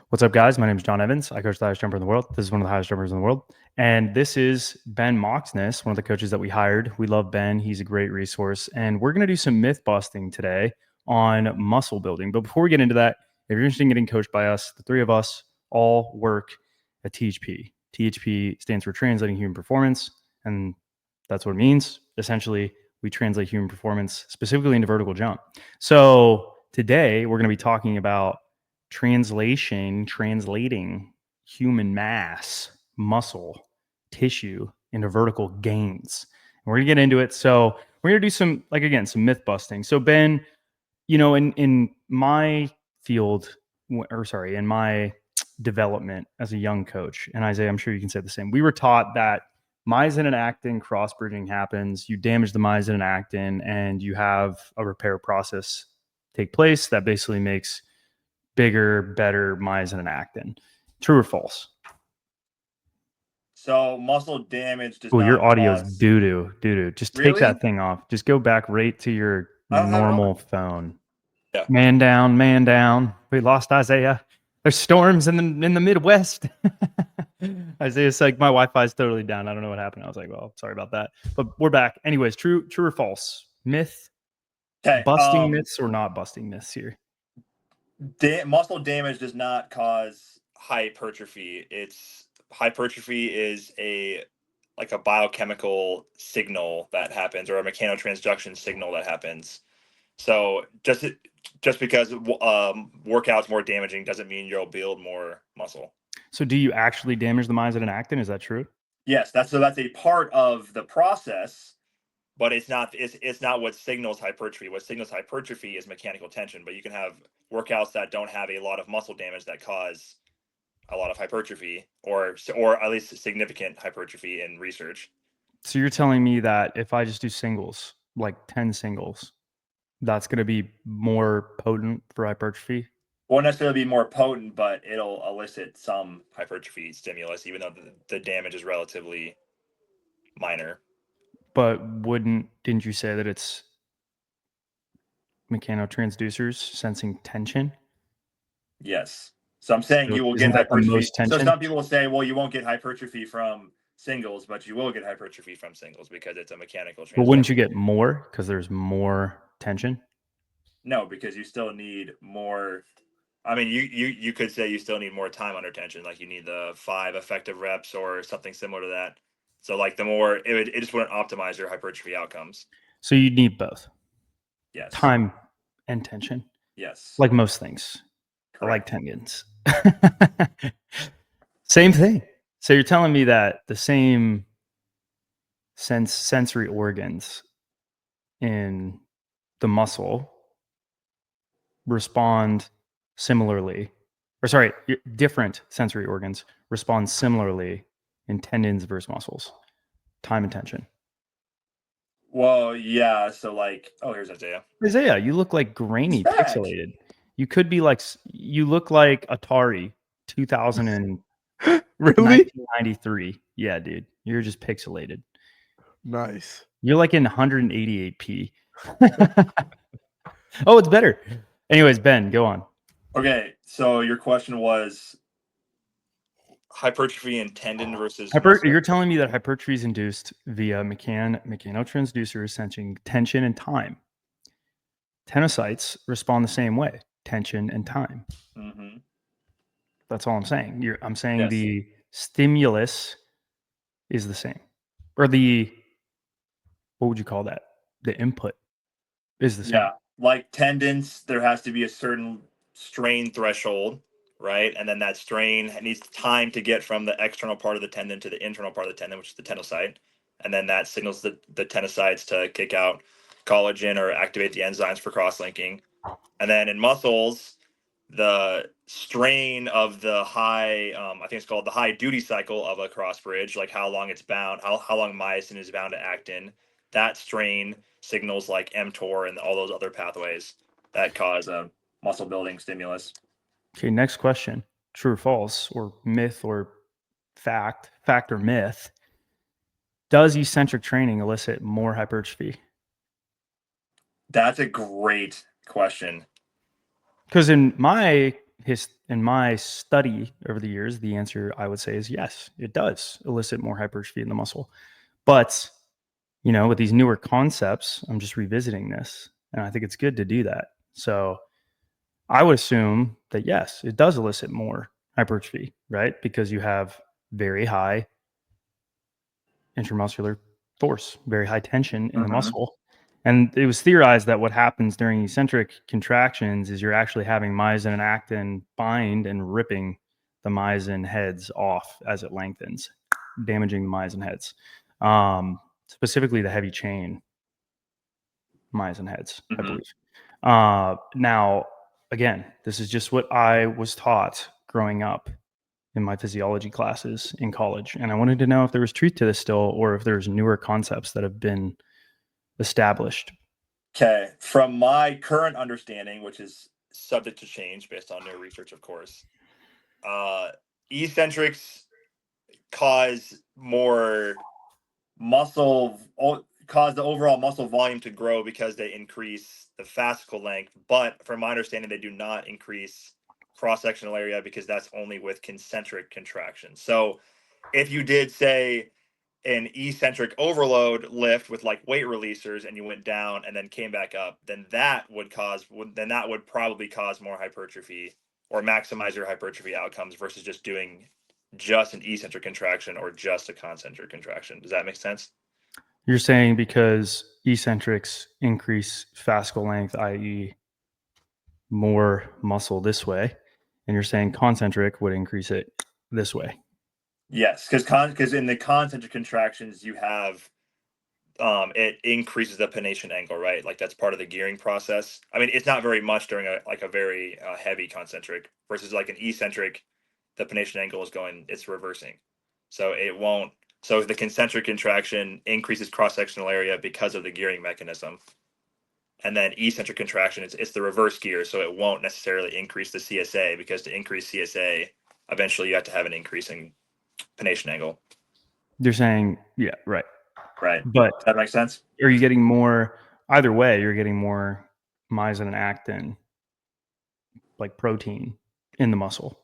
What's up, guys? My name is John Evans. I coach the highest jumper in the world. This is one of the highest jumpers in the world. And this is Ben Moxness, one of the coaches that we hired. We love Ben. He's a great resource. And we're going to do some myth busting today on muscle building. But before we get into that, if you're interested in getting coached by us, the three of us all work at THP. THP stands for Translating Human Performance. And that's what it means. Essentially, we translate human performance specifically into vertical jump. So today we're going to be talking about translating human mass, muscle, tissue into vertical gains. And we're gonna get into it. So we're gonna do some, some myth busting. So Ben, in my field, in my development as a young coach, and Isaiah, I'm sure you can say the same. We were taught that myosin and actin cross bridging happens. You damage the myosin and actin, and you have a repair process take place that basically makes bigger, better myosin and actin. True or false? So muscle damage does Oh, not your audio is cause... doo-doo. Just take that thing off. Just go back right to your I don't have it normal on. phone. Yeah. Man down. We lost Isaiah. There's storms in the Midwest. Isaiah's like, my Wi-Fi is totally down. I don't know what happened. I was like, well, sorry about that. But we're back. Anyways, true or false? Myth? Okay. Busting myths or not busting myths here? Muscle damage does not cause hypertrophy. Hypertrophy is a biochemical signal that happens, or a mechanotransduction signal that happens. So just because workout's more damaging doesn't mean you'll build more muscle. So do you actually damage the myosin and actin? Is that true? Yes, that's a part of the process, but it's not what signals hypertrophy. What signals hypertrophy is mechanical tension, but you can have workouts that don't have a lot of muscle damage that cause a lot of hypertrophy, or at least significant hypertrophy in research. So you're telling me that if I just do singles, like 10 singles, that's going to be more potent for hypertrophy? Won't necessarily be more potent, but it'll elicit some hypertrophy stimulus, even though the damage is relatively minor. But didn't you say that it's mechanotransducers sensing tension? Yes. So I'm saying So you will isn't get that the hypertrophy. most So tension? some people will say, well, you won't get hypertrophy from singles, but you will get hypertrophy from singles because it's a mechanical transduction. But wouldn't you get more because there's more tension? No, because you still need more. I mean, you could say you still need more time under tension, like you need the 5 effective reps or something similar to that. So like the more it just wouldn't optimize your hypertrophy outcomes. So you need both. Yes. Time and tension. Yes. Like most things. Correct. Like tendons. Same thing. So you're telling me that the same sensory organs in the muscle respond similarly, different sensory organs respond similarly in tendons versus muscles, time and tension. Well, yeah. So here's Isaiah. Isaiah, you look like grainy, pixelated. You could be like, you look like Atari 2000 and Really? 1993. Yeah, dude, you're just pixelated. Nice. You're like in 188p. Oh, it's better. Anyways, Ben, go on. Okay, so your question was hypertrophy in tendon versus You're telling me that hypertrophy is induced via mechanotransducers sensing tension and time. Tenocytes respond the same way, tension and time. Mm-hmm. That's all I'm saying. I'm saying Yes. The stimulus is the same. Or what would you call that? The input is the same. Yeah, like tendons, there has to be a certain strain threshold, right? And then that strain needs time to get from the external part of the tendon to the internal part of the tendon, which is the tenocyte. And then that signals the tenocytes to kick out collagen or activate the enzymes for cross-linking. And then in muscles, the strain of the high, I think it's called the high duty cycle of a cross bridge, like how long it's bound, how long myosin is bound to actin. That strain signals like mTOR and all those other pathways that cause a muscle building stimulus. Okay, next question. True or false, or myth or fact or myth. Does eccentric training elicit more hypertrophy? That's a great question. Because in in my study over the years, the answer I would say is yes, it does elicit more hypertrophy in the muscle. But, with these newer concepts, I'm just revisiting this, and I think it's good to do that. So I would assume that yes, it does elicit more hypertrophy, right? Because you have very high intramuscular force, very high tension in the muscle. And it was theorized that what happens during eccentric contractions is you're actually having myosin and actin bind and ripping the myosin heads off as it lengthens, damaging the myosin heads, specifically the heavy chain myosin heads, I believe. Now, again, this is just what I was taught growing up in my physiology classes in college. And I wanted to know if there was truth to this still, or if there's newer concepts that have been established. Okay. From my current understanding, which is subject to change based on new research, of course, eccentrics cause more cause the overall muscle volume to grow because they increase the fascicle length. But from my understanding, they do not increase cross-sectional area because that's only with concentric contractions. So if you did, say, an eccentric overload lift with like weight releasers and you went down and then came back up, then that would probably cause more hypertrophy or maximize your hypertrophy outcomes versus just doing just an eccentric contraction or just a concentric contraction. Does that make sense? You're saying because eccentrics increase fascicle length, i.e., more muscle this way, and you're saying concentric would increase it this way. Yes, because in the concentric contractions you have it increases the pennation angle, right? Like that's part of the gearing process. I mean, it's not very much during a very heavy concentric versus like an eccentric, the pennation angle it's reversing. So it won't. So the concentric contraction increases cross-sectional area because of the gearing mechanism. And then eccentric contraction, it's the reverse gear. So it won't necessarily increase the CSA because to increase CSA, eventually you have to have an increase in pennation angle. You're saying, yeah, right. Right. But does that make sense? Are you getting more, either way, you're getting more myosin and actin, like protein in the muscle?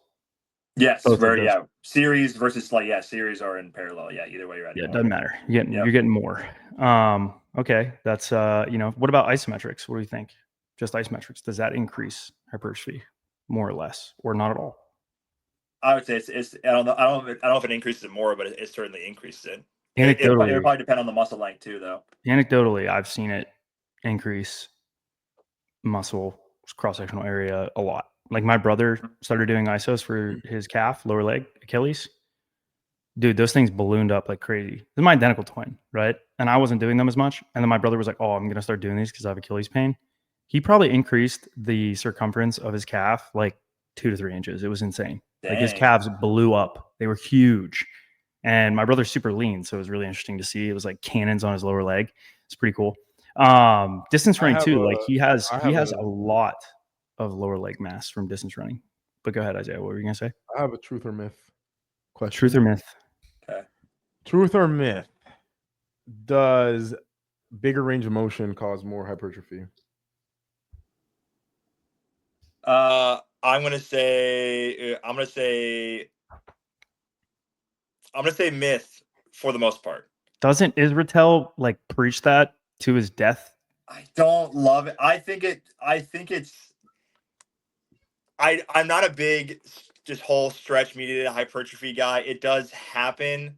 Yes, Both of very, those. yeah. Series versus series are in parallel. Yeah, either way you're adding Yeah, it more. doesn't matter. You're getting more. Okay, that's what about isometrics? What do you think? Just isometrics, does that increase hypertrophy more or less, or not at all? I would say it's I don't know if it increases it more, but it certainly increases it. It would Anecdotally, probably depend on the muscle length too, though. I've seen it increase muscle cross-sectional area a lot. Like my brother started doing isos for his calf, lower leg, Achilles. Dude, those things ballooned up like crazy. This is my identical twin, right? And I wasn't doing them as much. And then my brother was like, "Oh, I'm gonna start doing these because I have Achilles pain." He probably increased the circumference of his calf like 2 to 3 inches. It was insane. Dang. Like his calves blew up. They were huge. And my brother's super lean, so it was really interesting to see. It was like cannons on his lower leg. It's pretty cool. Distance running too. Like he has a lot of lower leg mass from distance running. But go ahead, Isaiah. What were you gonna say? I have a truth or myth question. Truth or myth? Okay. Truth or myth? Does bigger range of motion cause more hypertrophy? I'm gonna say myth for the most part. Doesn't Israel like preach that to his death? I don't love it. I'm not a big just whole stretch mediated hypertrophy guy. It does happen,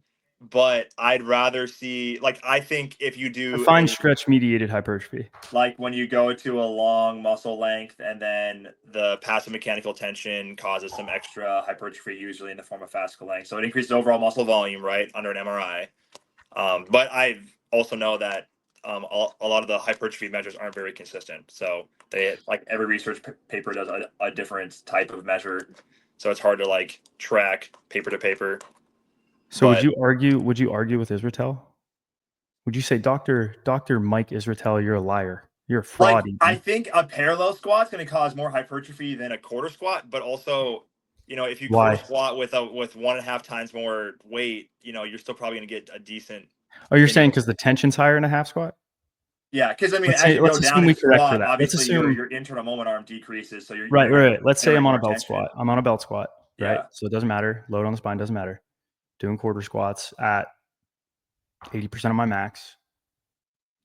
but I'd rather see I think if you do Define stretch mediated hypertrophy. Like when you go to a long muscle length and then the passive mechanical tension causes some extra hypertrophy, usually in the form of fascicle length. So it increases overall muscle volume, right, under an MRI. But I also know that a lot of the hypertrophy measures aren't very consistent. So they every research paper does a different type of measure. So it's hard to track paper to paper. So would you argue with Israel? Would you say, Dr. Mike Israel, you're a liar. You're a fraud. I think a parallel squat is going to cause more hypertrophy than a quarter squat, but also, if you quarter squat with 1.5 times more weight, you're still probably going to get a decent. Oh, you're saying because the tension's higher in a half squat? Yeah, because I mean, Let's as say, you go let's down assume in we correct for squat, that. Let's obviously assume, your internal moment arm decreases, so you're right. gonna Let's say I'm generate on more a belt tension. squat. I'm on a belt squat, right? Yeah. So it doesn't matter. Load on the spine doesn't matter. Doing quarter squats at 80% of my max.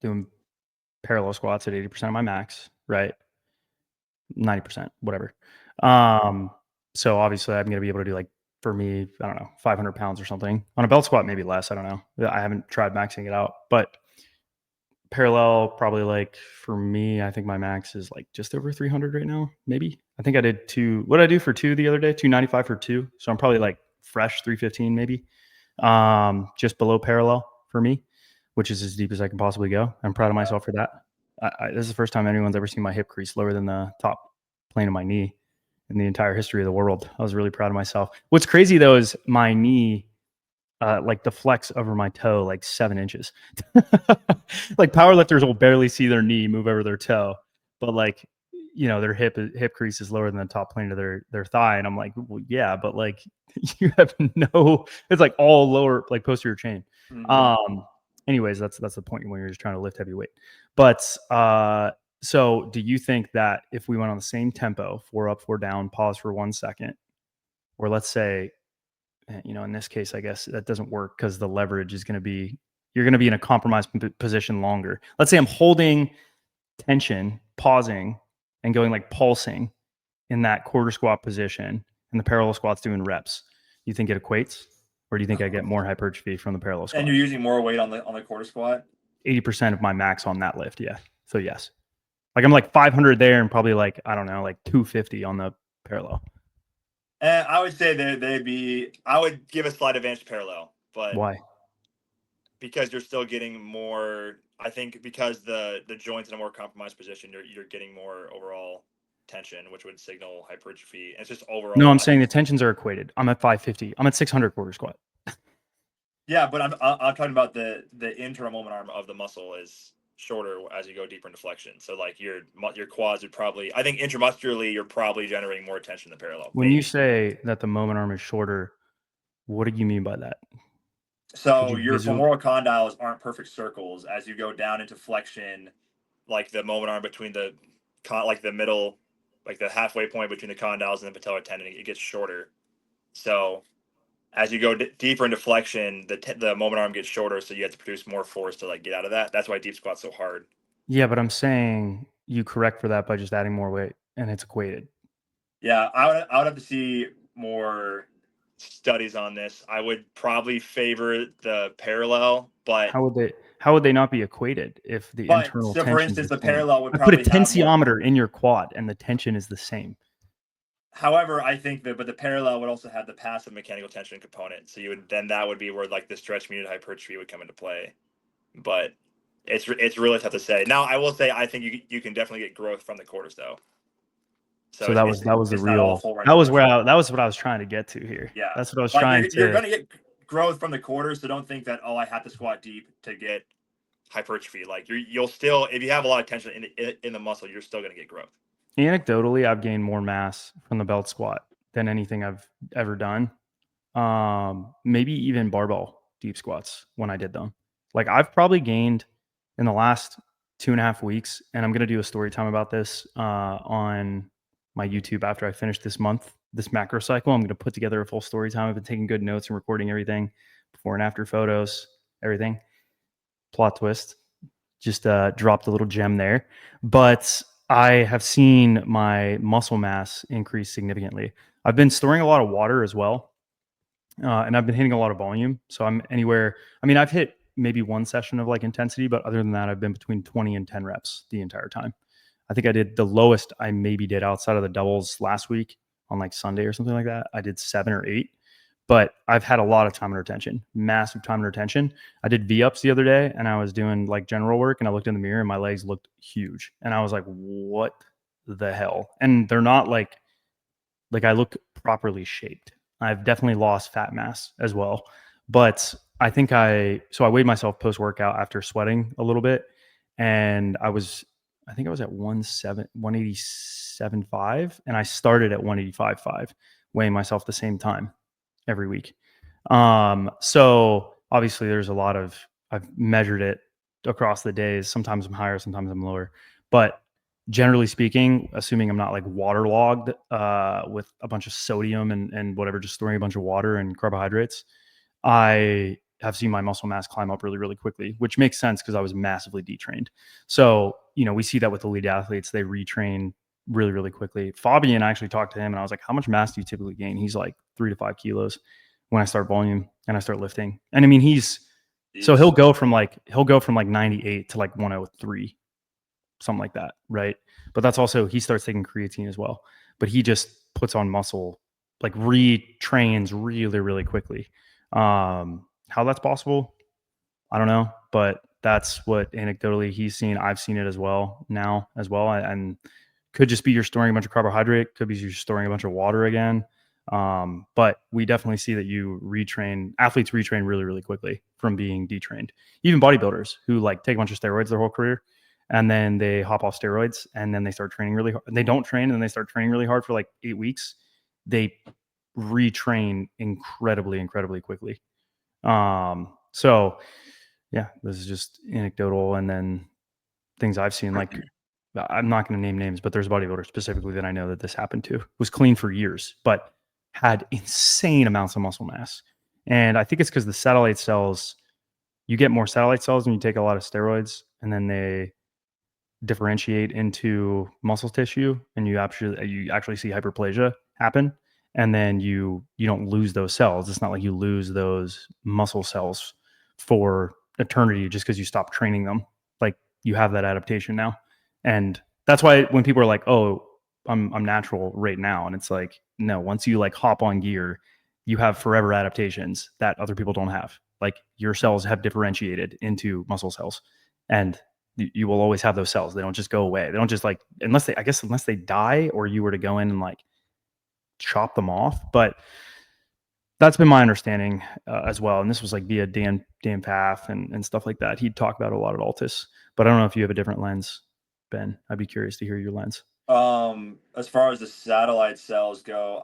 Doing parallel squats at 80% of my max, right? 90%, whatever. So obviously I'm going to be able to do, like, for me, I don't know, 500 pounds or something. On a belt squat, maybe less. I don't know. I haven't tried maxing it out, but parallel, probably, like, for me, I think my max is like just over 300 right now, maybe. I think I did what did I do for two the other day? 295 for two. So I'm probably like fresh 315 maybe. Just below parallel for me, which is as deep as I can possibly go. I'm proud of myself for that. This is the first time anyone's ever seen my hip crease lower than the top plane of my knee in the entire history of the world. I was really proud of myself. What's crazy though is my knee like deflects over my toe like 7 inches. Like powerlifters will barely see their knee move over their toe, but like, you know, their hip crease is lower than the top plane of their thigh, and I'm like, well, yeah, but like you have it's like all lower, like posterior chain. Mhm. Anyways, that's the point when you're just trying to lift heavy weight. But so do you think that if we went on the same tempo, 4 up, 4 down, pause for 1 second, or let's say, you know, in this case, I guess that doesn't work because the leverage is going to be, you're going to be in a compromised position longer. Let's say I'm holding tension, pausing, and going like pulsing in that quarter squat position, and the parallel squat's doing reps. You think it equates, or do you think I get more hypertrophy from the parallel And squat? you're using more weight on the quarter squat. 80% of my max on that lift, yeah. So yes, like I'm like 500 there, and probably like, I don't know, like 250 on the parallel. And I would say they'd be. I would give a slight advantage to parallel, but Why? because you're still getting more. I think because the joints in a more compromised position, you're getting more overall tension, which would signal hypertrophy. And it's just overall. No, I'm saying the tensions are equated. I'm at 550. I'm at 600 quarter squat. Yeah, but I'm talking about the internal moment arm of the muscle is shorter as you go deeper into flexion. So like your quads would probably. I think intramuscularly you're probably generating more tension than parallel. When you say that the moment arm is shorter, what do you mean by that? So your femoral condyles aren't perfect circles as you go down into flexion, like the moment arm between like the middle, like the halfway point between the condyles and the patellar tendon, it gets shorter. So as you go deeper into flexion, the moment arm gets shorter, so you have to produce more force to like get out of that. That's why deep squat's so hard. Yeah, but I'm saying you correct for that by just adding more weight, and it's equated. Yeah, I would have to see more studies on this. I would probably favor the parallel, but How would they not be equated if the internal so for tension is instance, the the same? parallel would I put a probably have more. tensiometer in your quad, and the tension is the same. However, I think but the parallel would also have the passive mechanical tension component. So that would be where like the stretch muted hypertrophy would come into play. But it's really tough to say. Now, I will say I think you can definitely get growth from the quarters though. So that was the it's not all real. full range That was of motion. that was what I was trying to get to here. Yeah, That's what I was like trying you're to. going to get growth from the quarters. So don't think that I have to squat deep to get hypertrophy. Like you'll still, if you have a lot of tension in the muscle, you're still going to get growth. Anecdotally, I've gained more mass from the belt squat than anything I've ever done. Maybe even barbell deep squats when I did them. Like I've probably gained in the last 2.5 weeks, and I'm gonna do a story time about this on my YouTube after I finish this macro cycle. I'm gonna put together a full story time. I've been taking good notes and recording everything, before and after photos, everything. Plot twist. Just dropped a little gem there. But I have seen my muscle mass increase significantly. I've been storing a lot of water as well. And I've been hitting a lot of volume. So I'm anywhere. I mean, I've hit maybe one session of like intensity, but other than that, I've been between 20 and 10 reps the entire time. I think I did the lowest I maybe did outside of the doubles last week on like Sunday or something like that. I did 7 or 8, but I've had a lot of time under tension, massive time under tension. I did V-ups the other day, and I was doing like general work, and I looked in the mirror and my legs looked huge. And I was like, what the hell? And they're not like I look properly shaped. I've definitely lost fat mass as well. But I think I weighed myself post workout after sweating a little bit, and I think I was at 187.5, and I started at 185.5, weighing myself the same time every week. So obviously there's a lot of, I've measured it across the days. Sometimes I'm higher, sometimes I'm lower. But generally speaking, assuming I'm not like waterlogged with a bunch of sodium and whatever, just storing a bunch of water and carbohydrates, I have seen my muscle mass climb up really, really quickly, which makes sense because I was massively detrained. So, we see that with elite athletes, they retrain really, really quickly. Fabian, I actually talked to him and I was like, how much mass do you typically gain? He's like 3 to 5 kilos when I start volume and I start lifting. And I mean, he'll go from like 98 to like 103, something like that. Right. But that's also, he starts taking creatine as well, but he just puts on muscle, like retrains really, really quickly. How that's possible, I don't know, but that's what anecdotally he's seen. I've seen it as well now as well. And could just be you're storing a bunch of carbohydrate, could be you're storing a bunch of water again. But we definitely see that athletes retrain really, really quickly from being detrained. Even bodybuilders who like take a bunch of steroids their whole career and then they hop off steroids and then they start training really hard. They don't train and then they start training really hard for like 8 weeks. They retrain incredibly, incredibly quickly. So yeah, this is just anecdotal. And then things I've seen, like I'm not going to name names, but there's a bodybuilder specifically that I know that this happened to, was clean for years, but had insane amounts of muscle mass. And I think it's because the satellite cells, you get more satellite cells when you take a lot of steroids and then they differentiate into muscle tissue and you actually see hyperplasia happen. And then you don't lose those cells. It's not like you lose those muscle cells for eternity just because you stop training them. Like you have that adaptation now. And that's why when people are like, oh, I'm natural right now. And it's like, no, once you like hop on gear, you have forever adaptations that other people don't have. Like your cells have differentiated into muscle cells. And you will always have those cells. They don't just go away. They don't just like, unless they die or you were to go in and like chop them off. But that's been my understanding as well. And this was like via Dan Path and stuff like that. He'd talk about it a lot at Altus, but I don't know if you have a different lens, Ben. I'd be curious to hear your lens. As far as the satellite cells go,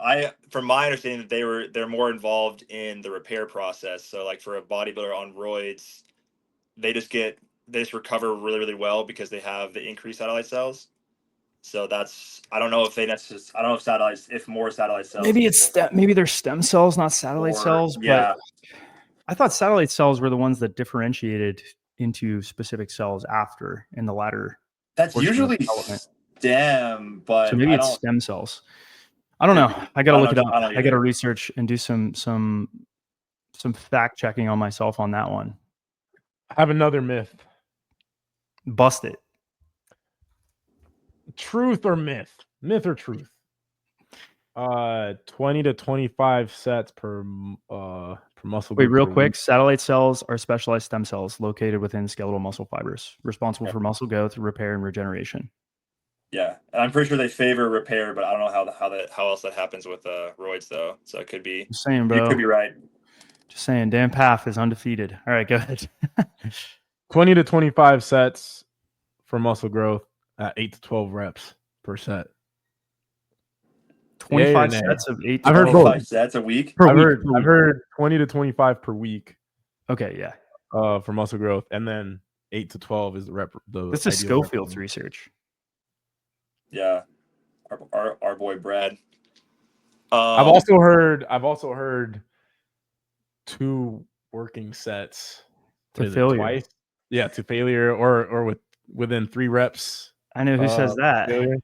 from my understanding that they're more involved in the repair process. So like for a bodybuilder on roids, they just recover really, really well because they have the increased satellite cells. So I don't know if if more satellite cells. Maybe they're stem cells, not satellite cells. Yeah. But I thought satellite cells were the ones that differentiated into specific cells after in the latter. That's usually stem, but so maybe it's stem cells. I don't know. I gotta look it up. I gotta research and do some fact checking on myself on that one. I have another myth. Bust it. Truth or myth? Myth or truth? 20 to 25 sets per muscle Wait, group. real quick. Satellite cells are specialized stem cells located within skeletal muscle fibers, responsible for muscle growth, repair, and regeneration. Yeah, and I'm pretty sure they favor repair, but I don't know how else that happens with roids though. So it could be. Just saying, bro. You could be right. Just saying. Dan Path is undefeated. All right, go ahead. 20 to 25 sets for muscle growth at 8 to 12 reps per set. 25 sets of 8 to 12 sets a week? I've heard 20 to 25 per week. Okay, yeah. For muscle growth, and then 8 to 12 is the rep. This is Schofield's research. Yeah, our boy Brad. I've also heard 2 working sets to failure. Twice. Yeah, to failure or within 3 reps. I know who says that. Failure.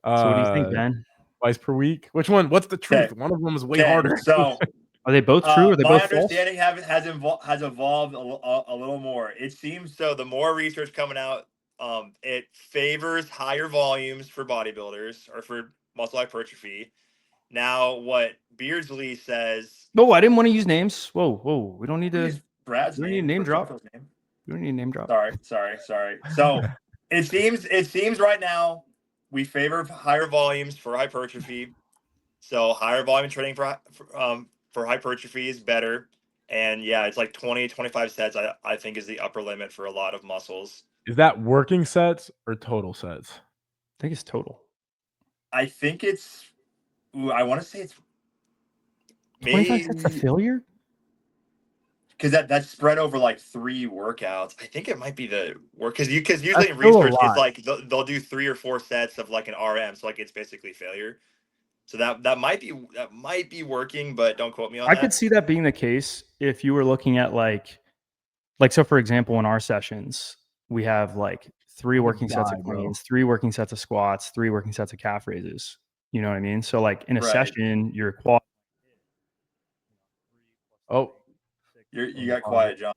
So what do you think, Ben? Twice per week. Which one? What's the truth? One of them is way harder. So are they both true? Or are they both false? My understanding has evolved a little more. It seems so. The more research coming out, it favors higher volumes for bodybuilders or for muscle hypertrophy. Now, what Beardsley says. No, I didn't want to use names. Whoa. We don't need to. Use Brad's name. Name drop. We don't need a name drop. Sorry. So it seems right now we favor higher volumes for hypertrophy. So higher volume training for hypertrophy is better. And yeah, it's like 20, 25 sets, I think is the upper limit for a lot of muscles. Is that working sets or total sets? I think it's total. I think it's, I want to say it's 25 sets of failure? because that's spread over like 3 workouts. I think it might be the work because usually That's in still a research it's lot. like they'll do 3 or 4 sets of like an RM, so like it's basically failure. So that might be working, but don't quote me on I that. could see that being the case if you were looking at like so for example, in our sessions, we have like 3 working sets of cleans, 3 working sets of squats, 3 working sets of calf raises. You know what I mean? So like in a Right. session, your quad. Oh, You got quiet, John.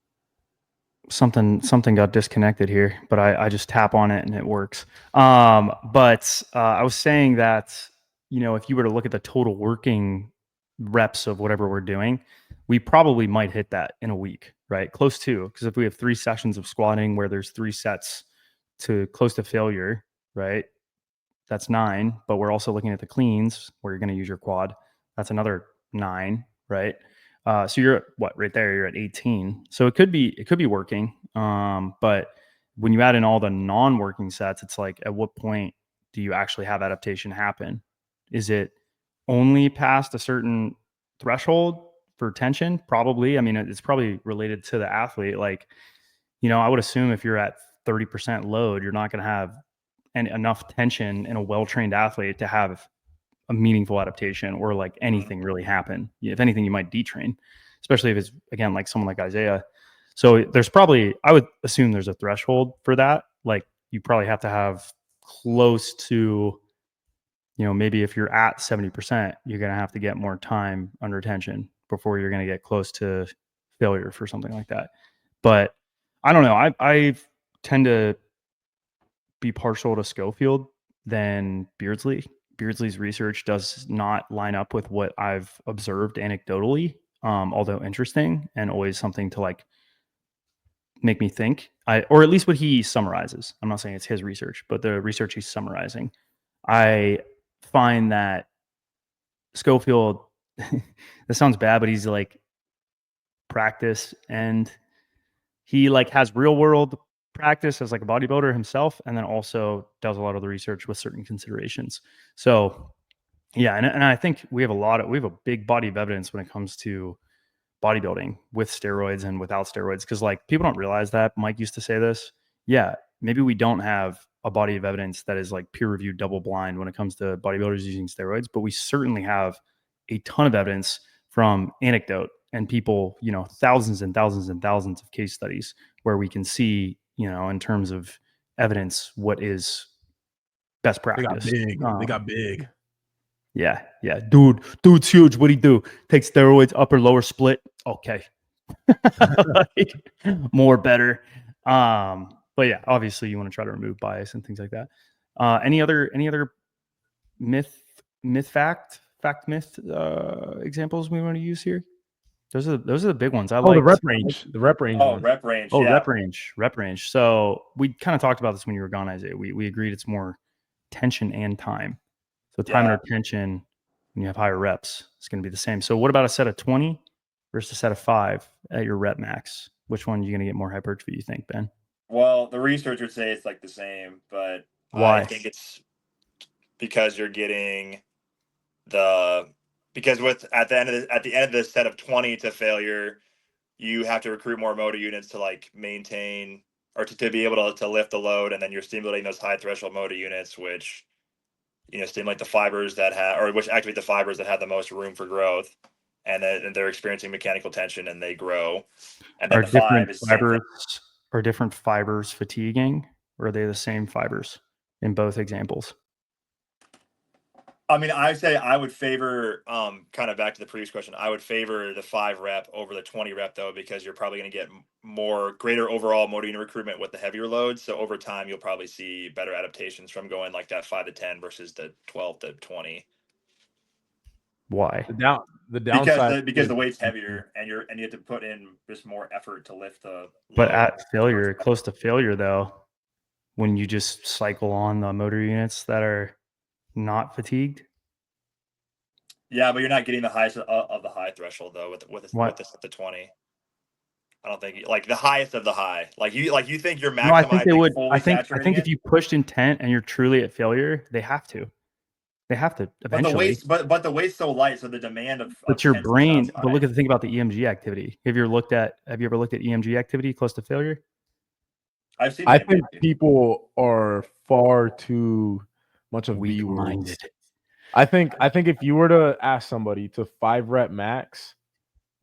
Something got disconnected here, but I just tap on it and it works. But I was saying that, if you were to look at the total working reps of whatever we're doing, we probably might hit that in a week, right? Close to, because if we have 3 sessions of squatting where there's 3 sets to close to failure, right? That's 9, but we're also looking at the cleans where you're going to use your quad. That's another 9, right? So you're at what right there? You're at 18. So it could be working. But when you add in all the non-working sets, it's like, at what point do you actually have adaptation happen? Is it only past a certain threshold for tension? Probably. I mean, it's probably related to the athlete. Like, I would assume if you're at 30% load, you're not going to have enough tension in a well-trained athlete to have a meaningful adaptation or like anything really happen. If anything, you might detrain, especially if it's, again, like someone like Isaiah. So there's probably, I would assume there's a threshold for that. Like you probably have to have close to, maybe if you're at 70%, you're going to have to get more time under tension before you're going to get close to failure for something like that. But I don't know. I tend to be partial to Schofield than Beardsley. Beardsley's research does not line up with what I've observed anecdotally, although interesting and always something to like make me think. Or at least what he summarizes. I'm not saying it's his research, but the research he's summarizing. I find that Schofield, this sounds bad, but he's like practice, and he like has real world practice as like a bodybuilder himself, and then also does a lot of the research with certain considerations. So yeah, and I think we have a big body of evidence when it comes to bodybuilding with steroids and without steroids, because like people don't realize that. Mike used to say this. Yeah, maybe we don't have a body of evidence that is like peer reviewed double blind when it comes to bodybuilders using steroids, but we certainly have a ton of evidence from anecdote and people, thousands and thousands and thousands of case studies where we can see, in terms of evidence, what is best practice. They got big. Yeah. Dude's huge. What'd he do? Take steroids, upper lower split. Okay. Like, more better. But yeah, obviously you want to try to remove bias and things like that. Any other myth examples we want to use here? Those are the big ones. The rep range. The rep range. Oh, one. rep range. Oh, yeah. rep range. So we kind of talked about this when you were gone, Isaiah. We agreed it's more tension and time. So time under tension, when you have higher reps, it's going to be the same. So what about a set of 20 versus a set of 5 at your rep max? Which one are you going to get more hypertrophy, you think, Ben? Well, the researchers say it's like the same, but why? I think it's because you're getting because at the end of the set of 20 to failure, you have to recruit more motor units to like maintain or to be able to lift the load, and then you're stimulating those high threshold motor units, which stimulate the fibers which activate the fibers that have the most room for growth, and they're experiencing mechanical tension and they grow. And then are different fibers fatiguing, or are they the same fibers in both examples? I mean, I say I would favor, kind of back to the previous question, I would favor the 5 rep over the 20 rep though, because you're probably going to get greater overall motor unit recruitment with the heavier loads. So over time, you'll probably see better adaptations from going like that 5 to 10 versus the 12 to 20. Why? The downside because the weight's heavier and you have to put in just more effort to lift the But at failure, close to failure though, when you just cycle on the motor units that are not fatigued. Yeah, but you're not getting the highest of the high threshold though with this at the 20. I don't think like the highest of the high. Like you think you're maximizing. No, I think they would. Fully I think saturating if you pushed intent and you're truly at failure, they have to They have to But the eventually. weight's but the weight's so light, so the demand of But your tension is not brain. as But high. look at the thing about the EMG activity. Have you ever looked at EMG activity close to failure? I've seen I that. think people are far too much of B Weak-minded. words. I think if you were to ask somebody to 5 rep max,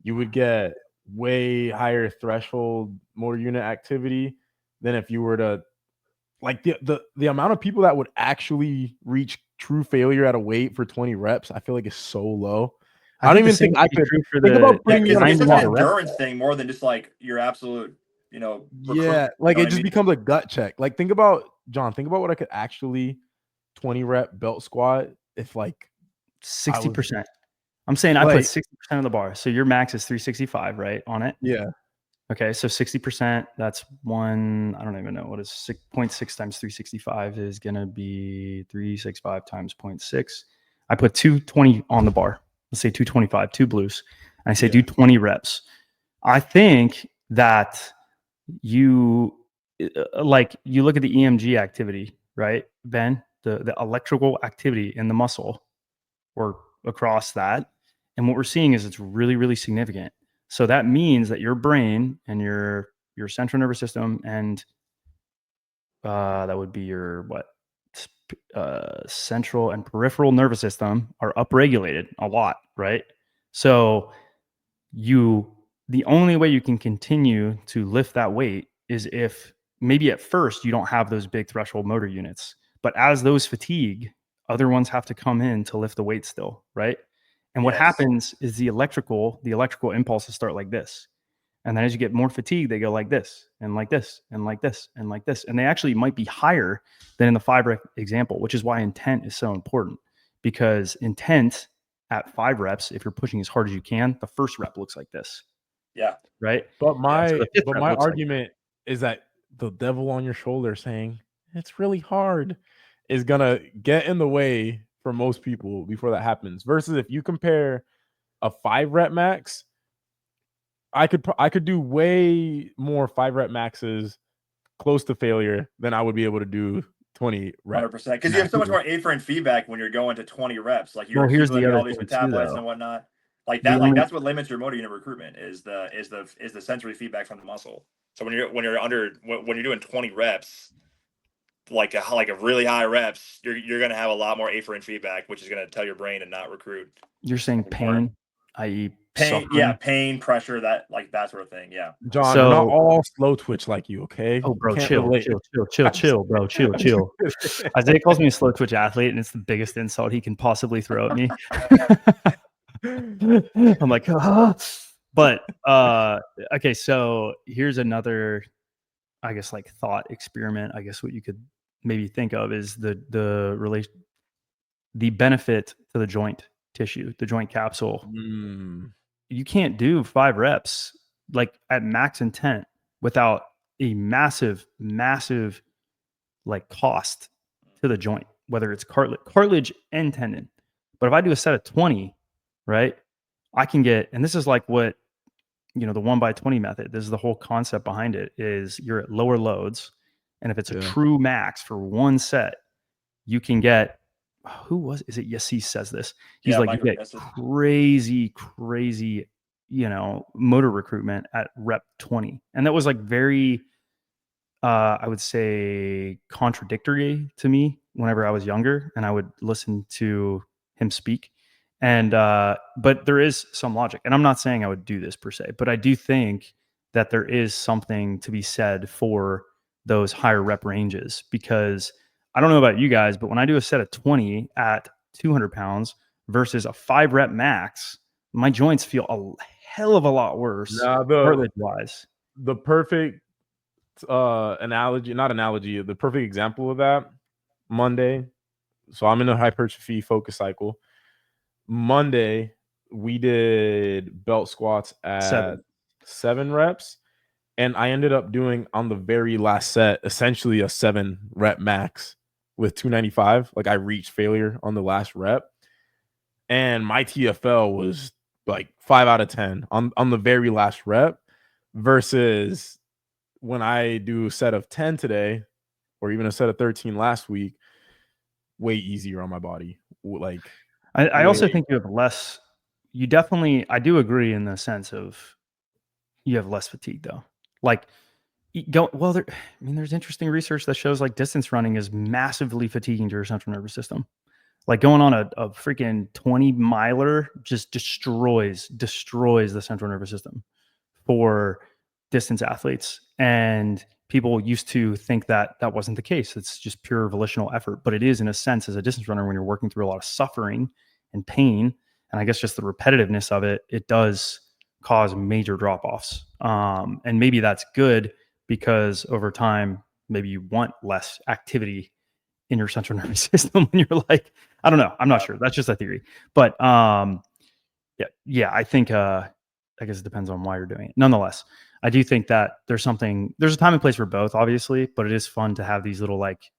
you would get way higher threshold motor unit activity than if you were to like the amount of people that would actually reach true failure at a weight for 20 reps. I feel like is so low. I don't think the even same think would I be could true for think the about Yeah, putting me because on a it's such an squat rep. endurance thing more than just like your absolute, Yeah, recruitment, like you know it what I just mean? becomes a gut check. Like think about John, think about what I could actually 20 rep belt squat if like I was 60%. I'm saying I put like 60% of the bar. So your max is 365, right? On it. yeah. Okay. So 60%, that's I don't even know what is 0.6 times 365 is going to be 365 times 0.6. I put 220 on the bar. Let's say 225, two blues. And I say, do 20 reps. I think that you you look at the EMG activity, right, Ben? The electrical activity in the muscle or across that. And what we're seeing is it's really, really significant. So that means that your brain and your central nervous system and that would be your central and peripheral nervous system are upregulated a lot, right? So the only way you can continue to lift that weight is if maybe at first you don't have those big threshold motor units, but as those fatigue, other ones have to come in to lift the weight still, right? And what Yes. happens is the electrical impulses start like this. And then as you get more fatigue, they go like this and like this and like this and like this. And they actually might be higher than in the 5 rep example, which is why intent is so important, because intent at 5 reps, if you're pushing as hard as you can, the first rep looks like this. Yeah. Right. But So my the fifth rep looks like argument is that the devil on your shoulder saying it's really hard is gonna get in the way for most people before that happens. Versus if you compare a 5 rep max, I could do way more 5 rep maxes close to failure than I would be able to do 20 reps. 100%. Because you have so much more afferent feedback when you're going to 20 reps. Like you're Well, here's the accumulating other all these thing too, metabolites though. and whatnot. Like The that, like only that's what limits your motor unit recruitment is the sensory feedback from the muscle. So when you're doing 20 reps, like a really high reps, you're gonna have a lot more afferent feedback, which is gonna tell your brain to not recruit. you're saying pain, i.e. Pain, suffering. pain, pressure, that sort of thing. Yeah. John, we're not So all slow twitch like you, okay? oh, bro, Can't chill, relate. bro, chill. Isaiah calls me a slow twitch athlete, and it's the biggest insult he can possibly throw at me. I'm like, but okay. So here's another, I guess, like thought experiment. I guess what you could maybe think of is the benefit to the joint tissue, the joint capsule. You can't do 5 reps like at max intent without a massive like cost to the joint, whether it's cartilage and tendon. But if I do a set of 20, right, I can get, and this is like what, the 1x20 method, this is the whole concept behind it, is you're at lower loads. And if it's a true max for one set, you can get, is it Yassis says this? He's like, you get crazy, motor recruitment at rep 20. And that was like very, I would say contradictory to me whenever I was younger and I would listen to him speak. And, but there is some logic, and I'm not saying I would do this per se, but I do think that there is something to be said for those higher rep ranges, because I don't know about you guys, but when I do a set of 20 at 200 pounds versus a 5 rep max, my joints feel a hell of a lot worse cartilage wise. The perfect the perfect example of that, Monday. So I'm in a hypertrophy focus cycle. Monday, we did belt squats at 7 reps. And I ended up doing on the very last set, essentially a 7 rep max with 295. Like I reached failure on the last rep. And my TFL was like 5 out of 10 on the very last rep, versus when I do a set of 10 today, or even a set of 13 last week, way easier on my body, like I also think you have less. You definitely, I do agree in the sense of you have less fatigue though. Like well, there's interesting research that shows like distance running is massively fatiguing to your central nervous system. Like going on a freaking 20 miler just destroys the central nervous system for distance athletes. And people used to think that that wasn't the case. It's just pure volitional effort, but it is in a sense as a distance runner when you're working through a lot of suffering and pain. And I guess just the repetitiveness of it, it does cause major drop-offs. And maybe that's good because over time, maybe you want less activity in your central nervous system when you're like, I don't know. I'm not sure. That's just a theory. But yeah, I think I guess it depends on why you're doing it. Nonetheless, I do think that there's a time and place for both, obviously, but it is fun to have these little like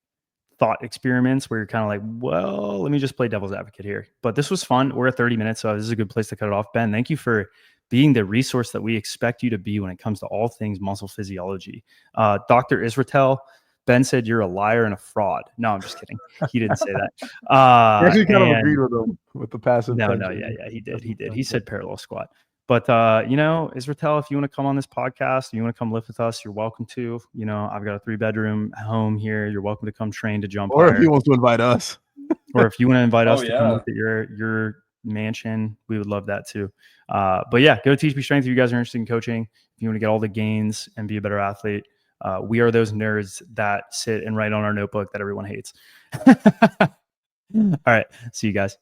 thought experiments where you're kind of like, well, let me just play devil's advocate here. But this was fun. We're at 30 minutes, so this is a good place to cut it off. Ben, thank you for being the resource that we expect you to be when it comes to all things muscle physiology. Dr. Israel, Ben said you're a liar and a fraud. No, I'm just kidding. He didn't say that. I actually kind of agreed with him with the passive tension. Yeah, he did. He said parallel squat. But Israel, if you want to come on this podcast, you want to come lift with us, you're welcome to. I've got a 3-bedroom home here. You're welcome to come train to jump. Or if he wants to invite us. Or if you want to invite us to come look at your mansion, we would love that too. But yeah, go to THPStrength if you guys are interested in coaching. If you want to get all the gains and be a better athlete. We are those nerds that sit and write on our notebook that everyone hates. All right. See you guys.